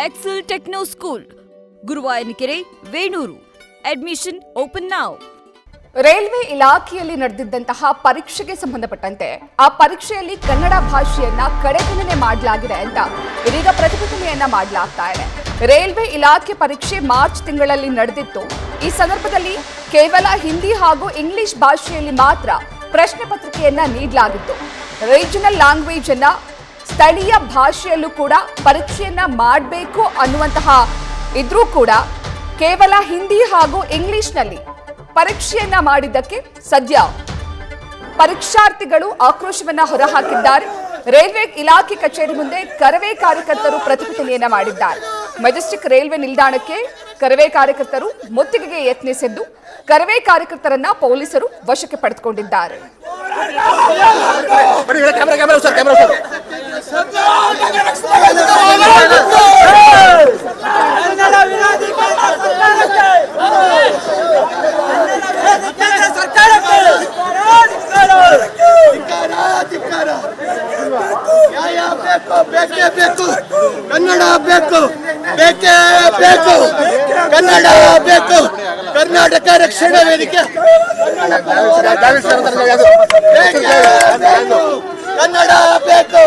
Excel techno school, Guruvayanakere, Venur. Admission open now. Railway ಇಲಾಖೆಯಲ್ಲಿ ನಡೆದಿದ್ದಂತಹ ಪರೀಕ್ಷೆಗೆ ಸಂಬಂಧಪಟ್ಟಂತೆ ಆ ಪರೀಕ್ಷೆಯಲ್ಲಿ ಕನ್ನಡ ಭಾಷೆಯನ್ನ ಕಡೆಗಣನೆ ಮಾಡಲಾಗಿದೆ ಅಂತ ಇದೀಗ ಪ್ರತಿಭಟನೆಯನ್ನ ಮಾಡಲಾಗ್ತಾ ಇದೆ. ರೈಲ್ವೆ ಇಲಾಖೆ ಪರೀಕ್ಷೆ ಮಾರ್ಚ್ ತಿಂಗಳಲ್ಲಿ ನಡೆದಿತ್ತು. ಈ ಸಂದರ್ಭದಲ್ಲಿ ಕೇವಲ ಹಿಂದಿ ಹಾಗೂ ಇಂಗ್ಲಿಷ್ ಭಾಷೆಯಲ್ಲಿ ಮಾತ್ರ ಪ್ರಶ್ನೆ ಪತ್ರಿಕೆಯನ್ನ ನೀಡಲಾಗಿತ್ತು. ರೀಜನಲ್ ಲ್ಯಾಂಗ್ವೇಜ್ ಅನ್ನ ಸ್ಥಳೀಯ ಭಾಷೆಯಲ್ಲೂ ಕೂಡ ಪರೀಕ್ಷೆಯನ್ನ ಮಾಡಬೇಕು ಅನ್ನುವಂತಹ ಇದ್ರೂ ಕೂಡ ಕೇವಲ ಹಿಂದಿ ಹಾಗೂ ಇಂಗ್ಲಿಷ್ನಲ್ಲಿ ಪರೀಕ್ಷೆಯನ್ನ ಮಾಡಿದ್ದಕ್ಕೆ ಸದ್ಯ ಪರೀಕ್ಷಾರ್ಥಿಗಳು ಆಕ್ರೋಶವನ್ನ ಹೊರಹಾಕಿದ್ದಾರೆ. ರೈಲ್ವೆ ಇಲಾಖೆ ಕಚೇರಿ ಮುಂದೆ ಕರವೇ ಕಾರ್ಯಕರ್ತರು ಪ್ರತಿಭಟನೆಯನ್ನ ಮಾಡಿದ್ದಾರೆ. ಮೆಜೆಸ್ಟಿಕ್ ರೈಲ್ವೆ ನಿಲ್ದಾಣಕ್ಕೆ ಕರವೇ ಕಾರ್ಯಕರ್ತರು ಮುತ್ತಿಗೆಗೆ ಯತ್ನಿಸಿದ್ದು ಕರವೇ ಕಾರ್ಯಕರ್ತರನ್ನ ಪೊಲೀಸರು ವಶಕ್ಕೆ ಪಡೆದುಕೊಂಡಿದ್ದಾರೆ. ಕನ್ನಡ ಬೇಕು, ಬೇಕೇ ಬೇಕು, ಕನ್ನಡ ಬೇಕು. ಕರ್ನಾಟಕ ರಕ್ಷಣಾ ವೇದಿಕೆ ಕನ್ನಡ ಬೇಕು.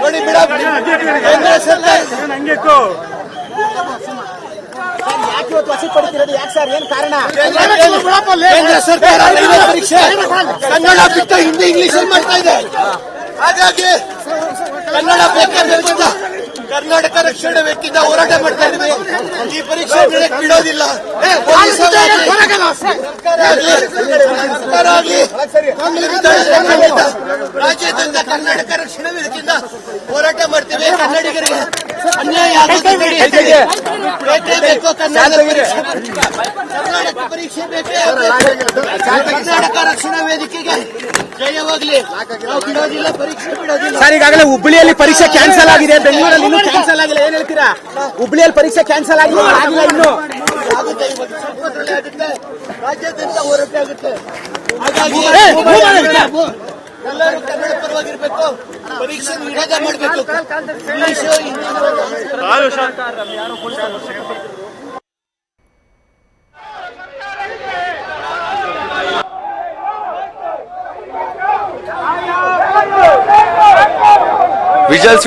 ನೋಡಿ ಮೇಡಮ್, ಕೇಂದ್ರ ಸರ್ಕಾರ ಕೇಂದ್ರ ಸರ್ಕಾರ ರೈಲ್ವೆ ಪರೀಕ್ಷೆ ಕನ್ನಡ ಬಿಟ್ಟು ಹಿಂದಿ ಇಂಗ್ಲಿಷ್ ಅಲ್ಲಿ ಮಾಡ್ತಾ ಇದೆ. ಹಾಗಾಗಿ ಕನ್ನಡ ಬೇಕೇ ಬೇಕಿದ್ದ ಕರ್ನಾಟಕ ರಕ್ಷಣಾ ವೇದಿಕೆಯಿಂದ ಹೋರಾಟ ಮಾಡ್ತಾ ಇದ್ವಿ. ಈ ಪರೀಕ್ಷೆ ಬಿಡೋದಿಲ್ಲ. ರಾಜ್ಯಾದ್ಯಂತ ಕರ್ನಾಟಕ ರಕ್ಷಣಾ ವೇದಿಕೆಯಿಂದ ಹೋರಾಟ ಮಾಡ್ತೀವಿ. ಕನ್ನಡಿಗರಿಗೆ ಅನ್ಯಾಯ ಆಗೋದು ಬೇಕೇ ಬೇಕು. ಕರ್ನಾಟಕ ಪರೀಕ್ಷೆ ಬೇಕೇ ಕರ್ನಾಟಕ ರಕ್ಷಣಾ ವೇದಿಕೆಗೆ ಜಯವಾಗ್ಲಿ. ನಾವು ಬಿಡೋದಿಲ್ಲ, ಪರೀಕ್ಷೆ ಬಿಡೋದಿಲ್ಲ. ಸರ್, ಈಗಾಗಲೇ ಹುಬ್ಬಳ್ಳಿಯಲ್ಲಿ ಪರೀಕ್ಷೆ ಕ್ಯಾನ್ಸಲ್ ಆಗಿದೆ, ಬೆಂಗಳೂರಲ್ಲಿ ಇನ್ನೂ ಕ್ಯಾನ್ಸಲ್ ಆಗಿಲ್ಲ. ಏನ್ ಹೇಳ್ತೀರಾ? ಹುಬ್ಬಳ್ಳಿಯಲ್ಲಿ ಪರೀಕ್ಷೆ ಕ್ಯಾನ್ಸಲ್ ಆಗಿಲ್ಲ, ಇನ್ನು ಆಗುತ್ತೆ. ರಾಜ್ಯಾದ್ಯಂತ ಹೋರಾಟ ಆಗುತ್ತೆ. ಹಾಗಾಗಿ ಎಲ್ಲರೂ ಕನ್ನಡ ಪರವಾಗಿರ್ಬೇಕು, ಪರೀಕ್ಷೆ ವಿರೋಧ ಮಾಡಬೇಕು. ಇಂಗ್ಲಿಷು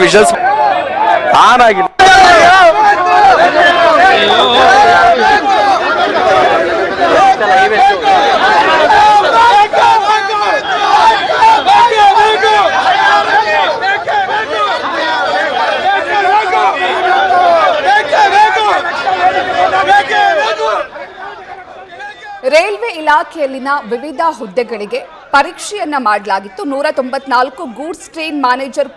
ವಿಜುವಲ್ಸ್ ಆನ್ ಆಗಿಲ್ಲ. ರೈಲ್ವೆ ಇಲಾಖೆಯಲ್ಲಿನ ವಿವಿಧ ಹುದ್ದೆಗಳಿಗೆ ಪರೀಕ್ಷೆಯನ್ನ ಮಾಡಲಾಗಿತ್ತು. 194 ಗೂಡ್ಸ್ ಟ್ರೈನ್ ಮ್ಯಾನೇಜರ್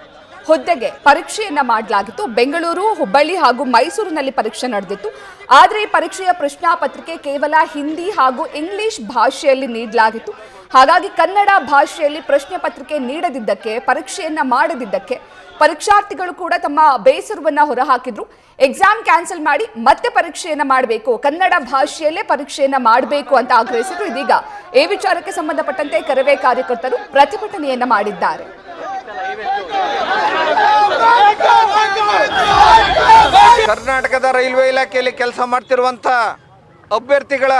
ಹುದ್ದೆಗೆ ಪರೀಕ್ಷೆಯನ್ನ ಮಾಡಲಾಗಿತ್ತು. ಬೆಂಗಳೂರು, ಹುಬ್ಬಳ್ಳಿ ಹಾಗೂ ಮೈಸೂರಿನಲ್ಲಿ ಪರೀಕ್ಷೆ ನಡೆದಿತ್ತು. ಆದರೆ ಈ ಪರೀಕ್ಷೆಯ ಪ್ರಶ್ನಾ ಪತ್ರಿಕೆ ಕೇವಲ ಹಿಂದಿ ಹಾಗೂ ಇಂಗ್ಲಿಷ್ ಭಾಷೆಯಲ್ಲಿ ನೀಡಲಾಗಿತ್ತು. ಹಾಗಾಗಿ ಕನ್ನಡ ಭಾಷೆಯಲ್ಲಿ ಪ್ರಶ್ನೆ ಪತ್ರಿಕೆ ನೀಡದಿದ್ದಕ್ಕೆ, ಪರೀಕ್ಷೆಯನ್ನ ಮಾಡದಿದ್ದಕ್ಕೆ ಪರೀಕ್ಷಾರ್ಥಿಗಳು ಕೂಡ ತಮ್ಮ ಬೇಸರವನ್ನ ಹೊರಹಾಕಿದ್ರು. ಎಕ್ಸಾಮ್ ಕ್ಯಾನ್ಸಲ್ ಮಾಡಿ ಮತ್ತೆ ಪರೀಕ್ಷೆಯನ್ನ ಮಾಡಬೇಕು, ಕನ್ನಡ ಭಾಷೆಯಲ್ಲೇ ಪರೀಕ್ಷೆಯನ್ನ ಮಾಡಬೇಕು ಅಂತ ಆಗ್ರಹಿಸಿದ್ರು. ಇದೀಗ ಈ ವಿಚಾರಕ್ಕೆ ಸಂಬಂಧಪಟ್ಟಂತೆ ಕರವೇ ಕಾರ್ಯಕರ್ತರು ಪ್ರತಿಭಟನೆಯನ್ನ ಮಾಡಿದ್ದಾರೆ. ಕರ್ನಾಟಕದ ರೈಲ್ವೆ ಇಲಾಖೆಯಲ್ಲಿ ಕೆಲಸ ಮಾಡ್ತಿರುವಂಥ ಅಭ್ಯರ್ಥಿಗಳ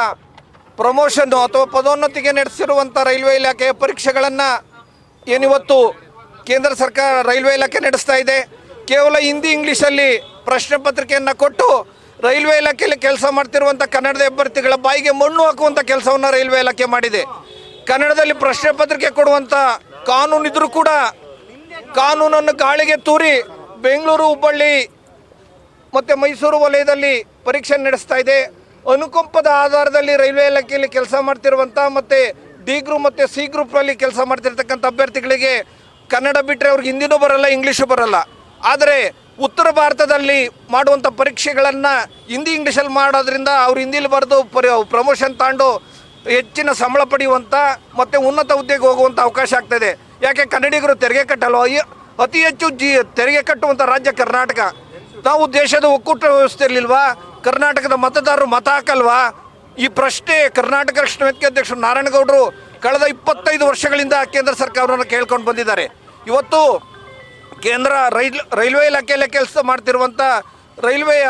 ಪ್ರಮೋಷನ್ ಅಥವಾ ಪದೋನ್ನತಿಗೆ ನಡೆಸಿರುವಂಥ ರೈಲ್ವೆ ಇಲಾಖೆಯ ಪರೀಕ್ಷೆಗಳನ್ನು ಏನಿವತ್ತು ಕೇಂದ್ರ ಸರ್ಕಾರ ರೈಲ್ವೆ ಇಲಾಖೆ ನಡೆಸ್ತಾ ಇದೆ. ಕೇವಲ ಹಿಂದಿ ಇಂಗ್ಲೀಷಲ್ಲಿ ಪ್ರಶ್ನೆ ಪತ್ರಿಕೆಯನ್ನು ಕೊಟ್ಟು ರೈಲ್ವೆ ಇಲಾಖೆಯಲ್ಲಿ ಕೆಲಸ ಮಾಡ್ತಿರುವಂಥ ಕನ್ನಡದ ಅಭ್ಯರ್ಥಿಗಳ ಬಾಯಿಗೆ ಮಣ್ಣು ಹಾಕುವಂಥ ಕೆಲಸವನ್ನು ರೈಲ್ವೆ ಇಲಾಖೆ ಮಾಡಿದೆ. ಕನ್ನಡದಲ್ಲಿ ಪ್ರಶ್ನೆ ಪತ್ರಿಕೆ ಕೊಡುವಂಥ ಕಾನೂನಿದ್ರೂ ಕೂಡ ಕಾನೂನನ್ನು ಗಾಳಿಗೆ ತೂರಿ ಬೆಂಗಳೂರು, ಹುಬ್ಬಳ್ಳಿ ಮತ್ತು ಮೈಸೂರು ವಲಯದಲ್ಲಿ ಪರೀಕ್ಷೆ ನಡೆಸ್ತಾ ಇದೆ. ಅನುಕಂಪದ ಆಧಾರದಲ್ಲಿ ರೈಲ್ವೆ ಇಲಾಖೆಯಲ್ಲಿ ಕೆಲಸ ಮಾಡ್ತಿರುವಂಥ ಮತ್ತು ಡಿ ಗ್ರೂಪ್ ಮತ್ತು ಸಿ ಗ್ರೂಪಲ್ಲಿ ಕೆಲಸ ಮಾಡ್ತಿರ್ತಕ್ಕಂಥ ಅಭ್ಯರ್ಥಿಗಳಿಗೆ ಕನ್ನಡ ಬಿಟ್ಟರೆ ಅವ್ರಿಗೆ ಹಿಂದಿನೂ ಬರಲ್ಲ, ಇಂಗ್ಲೀಷು ಬರಲ್ಲ. ಆದರೆ ಉತ್ತರ ಭಾರತದಲ್ಲಿ ಮಾಡುವಂಥ ಪರೀಕ್ಷೆಗಳನ್ನು ಹಿಂದಿ ಇಂಗ್ಲೀಷಲ್ಲಿ ಮಾಡೋದ್ರಿಂದ ಅವ್ರು ಹಿಂದಿಲಿ ಬರೆದು ಪ್ರಮೋಷನ್ ತಗೊಂಡು ಹೆಚ್ಚಿನ ಸಂಬಳ ಪಡೆಯುವಂಥ ಮತ್ತು ಉನ್ನತ ಹುದ್ದೆಗೆ ಹೋಗುವಂಥ ಅವಕಾಶ ಆಗ್ತಾಯಿದೆ. ಯಾಕೆ ಕನ್ನಡಿಗರು ತೆರಿಗೆ ಕಟ್ಟಲ್ವ? ಅತಿ ಹೆಚ್ಚು ತೆರಿಗೆ ಕಟ್ಟುವಂಥ ರಾಜ್ಯ ಕರ್ನಾಟಕ. ನಾವು ದೇಶದ ಒಕ್ಕೂಟ ವ್ಯವಸ್ಥೆಯಲ್ಲಿಲ್ವಾ? ಕರ್ನಾಟಕದ ಮತದಾರರು ಮತ ಹಾಕಲ್ವಾ? ಈ ಪ್ರಶ್ನೆ ಕರ್ನಾಟಕ ರಕ್ಷಣಾ ವೇದಿಕೆ ಅಧ್ಯಕ್ಷರು ನಾರಾಯಣಗೌಡರು ಕಳೆದ 25 ವರ್ಷಗಳಿಂದ ಕೇಂದ್ರ ಸರ್ಕಾರವನ್ನು ಕೇಳ್ಕೊಂಡು ಬಂದಿದ್ದಾರೆ. ಇವತ್ತು ಕೇಂದ್ರ ರೈಲ್ವೆ ಇಲಾಖೆಯಲ್ಲೇ ಕೆಲಸ ಮಾಡ್ತಿರುವಂಥ ರೈಲ್ವೆಯ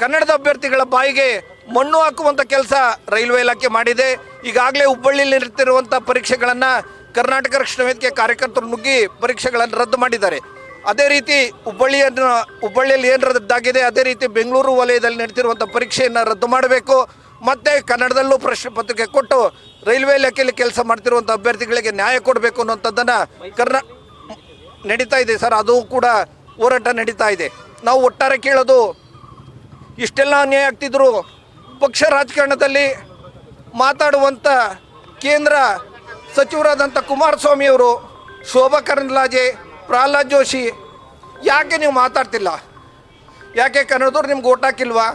ಕನ್ನಡದ ಅಭ್ಯರ್ಥಿಗಳ ಬಾಯಿಗೆ ಮಣ್ಣು ಹಾಕುವಂಥ ಕೆಲಸ ರೈಲ್ವೆ ಇಲಾಖೆ ಮಾಡಿದೆ. ಈಗಾಗಲೇ ಹುಬ್ಬಳ್ಳಿಯಲ್ಲಿ ನಡೆಯುತ್ತಿರುವಂಥ ಪರೀಕ್ಷೆಗಳನ್ನು ಕರ್ನಾಟಕ ರಕ್ಷಣಾ ವೇದಿಕೆ ಕಾರ್ಯಕರ್ತರು ನುಗ್ಗಿ ಪರೀಕ್ಷೆಗಳನ್ನು ರದ್ದು ಮಾಡಿದ್ದಾರೆ. ಅದೇ ರೀತಿ ಹುಬ್ಬಳ್ಳಿಯಲ್ಲಿ ಏನು ರದ್ದಾಗಿದೆ ಅದೇ ರೀತಿ ಬೆಂಗಳೂರು ವಲಯದಲ್ಲಿ ನಡೆಯುತ್ತಿರುವಂಥ ಪರೀಕ್ಷೆಯನ್ನು ರದ್ದು ಮಾಡಬೇಕು. ಮತ್ತು ಕನ್ನಡದಲ್ಲೂ ಪ್ರಶ್ನೆ ಪತ್ರಿಕೆ ಕೊಟ್ಟು ರೈಲ್ವೆ ಇಲಾಖೆಯಲ್ಲಿ ಕೆಲಸ ಮಾಡ್ತಿರುವಂಥ ಅಭ್ಯರ್ಥಿಗಳಿಗೆ ನ್ಯಾಯ ಕೊಡಬೇಕು ಅನ್ನೋಂಥದ್ದನ್ನು ನಡೀತಾ ಇದೆ ಸರ್. ಅದು ಕೂಡ ಹೋರಾಟ ನಡೀತಾ ಇದೆ. ನಾವು ಒಟ್ಟಾರೆ ಕೇಳೋದು, ಇಷ್ಟೆಲ್ಲ ಅನ್ಯಾಯ ಆಗ್ತಿದ್ರು ಪಕ್ಷ ರಾಜಕಾರಣದಲ್ಲಿ ಮಾತಾಡುವಂಥ ಕೇಂದ್ರ ಸಚಿವರಾದಂಥ ಕುಮಾರಸ್ವಾಮಿಯವರು, ಶೋಭಾ ಕರಂದ್ಲಾಜೆ, ಪ್ರಹ್ಲಾದ್ ಜೋಶಿ ಯಾಕೆ ನೀವು ಮಾತಾಡ್ತಿಲ್ಲ? ಯಾಕೆ ಕನ್ನಡದವ್ರು ನಿಮ್ಗೆ ಓಟ್ ಹಾಕಿಲ್ವಾ?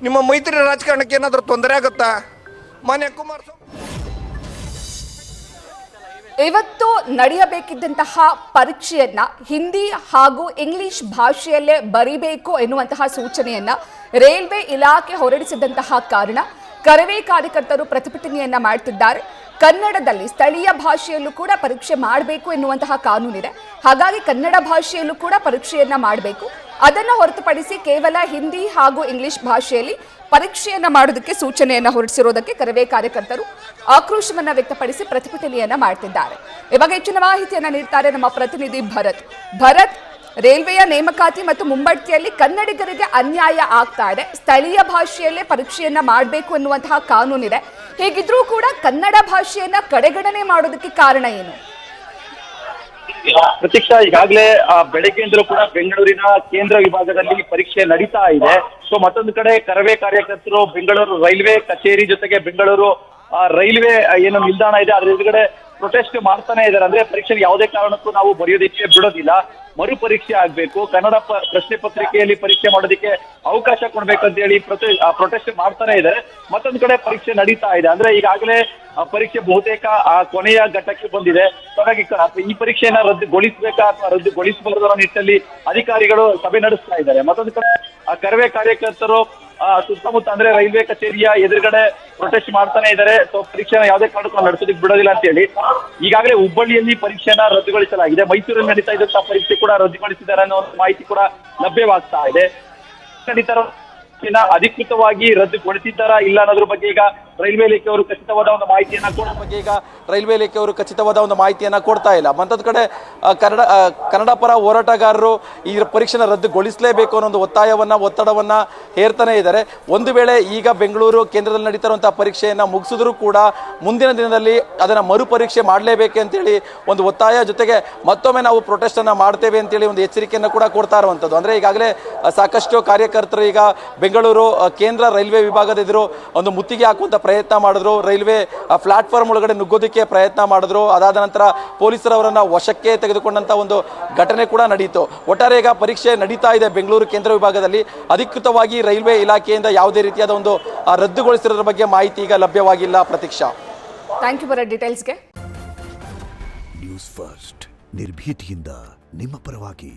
ನಿಮ್ಮ ಮೈತ್ರಿ ರಾಜಕಾರಣಕ್ಕೆ ಏನಾದರೂ ತೊಂದರೆ ಆಗುತ್ತಾ? ಮಾನ್ಯ ಕುಮಾರಸ್ವಾಮಿ ಇವತ್ತು ನಡೆಯಬೇಕಿದ್ದಂತಹ ಪರೀಕ್ಷೆಯನ್ನ ಹಿಂದಿ ಹಾಗೂ ಇಂಗ್ಲಿಷ್ ಭಾಷೆಯಲ್ಲೇ ಬರೀಬೇಕು ಎನ್ನುವಂತಹ ಸೂಚನೆಯನ್ನ ರೈಲ್ವೆ ಇಲಾಖೆ ಹೊರಡಿಸಿದಂತಹ ಕಾರಣ ಕರವೇ ಕಾರ್ಯಕರ್ತರು ಪ್ರತಿಭಟನೆಯನ್ನ ಮಾಡ್ತಿದ್ದಾರೆ. ಕನ್ನಡದಲ್ಲಿ ಸ್ಥಳೀಯ ಭಾಷೆಯಲ್ಲೂ ಕೂಡ ಪರೀಕ್ಷೆ ಮಾಡಬೇಕು ಎನ್ನುವಂತಹ ಕಾನೂನಿದೆ. ಹಾಗಾಗಿ ಕನ್ನಡ ಭಾಷೆಯಲ್ಲೂ ಕೂಡ ಪರೀಕ್ಷೆಯನ್ನ ಮಾಡಬೇಕು. ಅದನ್ನು ಹೊರತುಪಡಿಸಿ ಕೇವಲ ಹಿಂದಿ ಹಾಗೂ ಇಂಗ್ಲಿಷ್ ಭಾಷೆಯಲ್ಲಿ ಪರೀಕ್ಷೆಯನ್ನ ಮಾಡೋದಕ್ಕೆ ಸೂಚನೆಯನ್ನ ಹೊರಡಿಸಿರೋದಕ್ಕೆ ಕರವೇ ಕಾರ್ಯಕರ್ತರು ಆಕ್ರೋಶವನ್ನ ವ್ಯಕ್ತಪಡಿಸಿ ಪ್ರತಿಭಟನೆಯನ್ನ ಮಾಡ್ತಿದ್ದಾರೆ. ಇವಾಗ ಹೆಚ್ಚಿನ ಮಾಹಿತಿಯನ್ನ ನೀಡ್ತಾರೆ ನಮ್ಮ ಪ್ರತಿನಿಧಿ ಭರತ್. ರೈಲ್ವೆಯ ನೇಮಕಾತಿ ಮತ್ತು ಮುಂಬಡ್ತಿಯಲ್ಲಿ ಕನ್ನಡಿಗರಿಗೆ ಅನ್ಯಾಯ ಆಗ್ತಾ ಇದೆ. ಸ್ಥಳೀಯ ಭಾಷೆಯಲ್ಲೇ ಪರೀಕ್ಷೆಯನ್ನ ಮಾಡಬೇಕು ಎನ್ನುವಂತಹ ಕಾನೂನಿದೆ. ಹೇಗಿದ್ರೂ ಕೂಡ ಕನ್ನಡ ಭಾಷೆಯನ್ನ ಕಡೆಗಣನೆ ಮಾಡೋದಕ್ಕೆ ಕಾರಣ ಏನು? ಪ್ರತೀಕ್ಷಾ, ಈಗಾಗಲೇ ಬೆಳಗ್ಗೆಯಿಂದಲೂ ಕೂಡ ಬೆಂಗಳೂರಿನ ಕೇಂದ್ರ ವಿಭಾಗದಲ್ಲಿ ಪರೀಕ್ಷೆ ನಡೀತಾ ಇದೆ. ಸೊ ಮತ್ತೊಂದು ಕಡೆ ಕರವೇ ಕಾರ್ಯಕರ್ತರು ಬೆಂಗಳೂರು ರೈಲ್ವೆ ಕಚೇರಿ ಜೊತೆಗೆ ಬೆಂಗಳೂರು ರೈಲ್ವೆ ಏನು ನಿಲ್ದಾಣ ಇದೆ ಅದ್ರ ಎದುರುಗಡೆ ಪ್ರೊಟೆಸ್ಟ್ ಮಾಡ್ತಾನೆ ಇದ್ದಾರೆ. ಅಂದ್ರೆ ಪರೀಕ್ಷೆ ಯಾವುದೇ ಕಾರಣಕ್ಕೂ ನಾವು ಬರೆಯೋದಕ್ಕೆ ಬಿಡೋದಿಲ್ಲ, ಮರು ಪರೀಕ್ಷೆ ಆಗ್ಬೇಕು, ಕನ್ನಡ ಪ್ರಶ್ನೆ ಪತ್ರಿಕೆಯಲ್ಲಿ ಪರೀಕ್ಷೆ ಮಾಡೋದಕ್ಕೆ ಅವಕಾಶ ಕೊಡ್ಬೇಕಂತ ಹೇಳಿ ಪ್ರೊಟೆಸ್ಟ್ ಮಾಡ್ತಾನೆ ಇದ್ದಾರೆ. ಮತ್ತೊಂದು ಕಡೆ ಪರೀಕ್ಷೆ ನಡೀತಾ ಇದೆ. ಅಂದ್ರೆ ಈಗಾಗಲೇ ಪರೀಕ್ಷೆ ಬಹುತೇಕ ಕೊನೆಯ ಘಟ್ಟಕ್ಕೆ ಬಂದಿದೆ. ಹಾಗಾಗಿ ಈ ಪರೀಕ್ಷೆಯನ್ನ ರದ್ದುಗೊಳಿಸಬೇಕಾ ಅಥವಾ ರದ್ದುಗೊಳಿಸಬಾರದು ಅನ್ನೋ ನಿಟ್ಟಿನಲ್ಲಿ ಅಧಿಕಾರಿಗಳು ಸಭೆ ನಡೆಸ್ತಾ ಇದ್ದಾರೆ. ಮತ್ತೊಂದು ಕಡೆ ಕರವೇ ಕಾರ್ಯಕರ್ತರು ಸುತ್ತಮುತ್ತ ಅಂದ್ರೆ ರೈಲ್ವೆ ಕಚೇರಿಯ ಎದುರುಗಡೆ ಪ್ರೊಟೆಸ್ಟ್ ಮಾಡ್ತಾನೆ ಇದ್ದಾರೆ. ಸೊ ಪರೀಕ್ಷೆನ ಯಾವುದೇ ಕಾರಣಕ್ಕೂ ನಡ್ಸೋದಕ್ಕೆ ಬಿಡೋದಿಲ್ಲ ಅಂತ ಹೇಳಿ ಈಗಾಗಲೇ ಹುಬ್ಬಳ್ಳಿಯಲ್ಲಿ ಪರೀಕ್ಷೆಯನ್ನ ರದ್ದುಗೊಳಿಸಲಾಗಿದೆ. ಮೈಸೂರಲ್ಲಿ ನಡೀತಾ ಇದ್ದಂತಹ ಪರೀಕ್ಷೆ ಕೂಡ ರದ್ದುಗೊಳಿಸಿದ್ದಾರೆ ಅನ್ನೋ ಮಾಹಿತಿ ಕೂಡ ಲಭ್ಯವಾಗ್ತಾ ಇದೆ. ಅಧಿಕೃತವಾಗಿ ರದ್ದುಗೊಳಿಸಿದ್ದಾರಾ ಇಲ್ಲ ಅನ್ನೋದ್ರ ಬಗ್ಗೆ ಈಗ ರೈಲ್ವೆ ಇಲಾಖೆಯವರು ಖಚಿತವಾದ ಒಂದು ಮಾಹಿತಿಯನ್ನ ಕೊಡ್ತಾ ಇಲ್ಲ. ಮತ್ತೊಂದು ಕಡೆ ಕನ್ನಡ ಪರ ಹೋರಾಟಗಾರರು ಈ ಪರೀಕ್ಷೆನ ರದ್ದುಗೊಳಿಸಲೇಬೇಕು ಅನ್ನೋ ಒಂದು ಒತ್ತಡವನ್ನ ಹೇರ್ತಾನೆ ಇದ್ದಾರೆ. ಒಂದು ವೇಳೆ ಈಗ ಬೆಂಗಳೂರು ಕೇಂದ್ರದಲ್ಲಿ ನಡೀತಾ ಇರುವಂತಹ ಪರೀಕ್ಷೆಯನ್ನ ಮುಗಿಸಿದ್ರು ಕೂಡ ಮುಂದಿನ ದಿನದಲ್ಲಿ ಅದನ್ನ ಮರುಪರೀಕ್ಷೆ ಮಾಡಲೇಬೇಕು ಅಂತೇಳಿ ಒಂದು ಒತ್ತಾಯ, ಜೊತೆಗೆ ಮತ್ತೊಮ್ಮೆ ನಾವು ಪ್ರೊಟೆಸ್ಟ್ ಅನ್ನ ಮಾಡ್ತೇವೆ ಅಂತೇಳಿ ಒಂದು ಎಚ್ಚರಿಕೆಯನ್ನು ಕೂಡ ಕೊಡ್ತಾ ಇರುವಂತದ್ದು. ಅಂದ್ರೆ ಈಗಾಗಲೇ ಸಾಕಷ್ಟು ಕಾರ್ಯಕರ್ತರು ಈಗ ಬೆಂಗಳೂರು ಕೇಂದ್ರ ರೈಲ್ವೆ ವಿಭಾಗದ ಎದುರು ಒಂದು ಮುತ್ತಿಗೆ ಹಾಕುವಂತ ಪ್ರಯತ್ನ ಮಾಡಿದ್ರು. ರೈಲ್ವೆ ಪ್ಲಾಟ್ಫಾರ್ಮ್ ಒಳಗಡೆ ನುಗ್ಗೋದಕ್ಕೆ ಪ್ರಯತ್ನ ಮಾಡಿದ್ರು. ಅದಾದ ನಂತರ ಪೊಲೀಸರವರನ್ನ ವಶಕ್ಕೆ ತೆಗೆದುಕೊಂಡಂತ ಒಂದು ಘಟನೆ ಕೂಡ ನಡೀತು. ಒಟ್ಟಾರೆ ಈಗ ಪರೀಕ್ಷೆ ನಡೀತಾ ಇದೆ ಬೆಂಗಳೂರು ಕೇಂದ್ರ ವಿಭಾಗದಲ್ಲಿ. ಅಧಿಕೃತವಾಗಿ ರೈಲ್ವೆ ಇಲಾಖೆಯಿಂದ ಯಾವುದೇ ರೀತಿಯಾದ ಒಂದು ರದ್ದುಗೊಳಿಸಿರೋದ್ರ ಬಗ್ಗೆ ಮಾಹಿತಿ ಈಗ ಲಭ್ಯವಾಗಿಲ್ಲ. ಪ್ರತೀಕ್ಷಾ, ಥ್ಯಾಂಕ್ ಯು ಫಾರ್ ಡೀಟೇಲ್ಸ್ಗೆ. ನ್ಯೂಸ್ ಫಸ್ಟ್ ನಿರ್ಭೀತಿಯಿಂದ ನಿಮ್ಮ ಪರವಾಗಿ.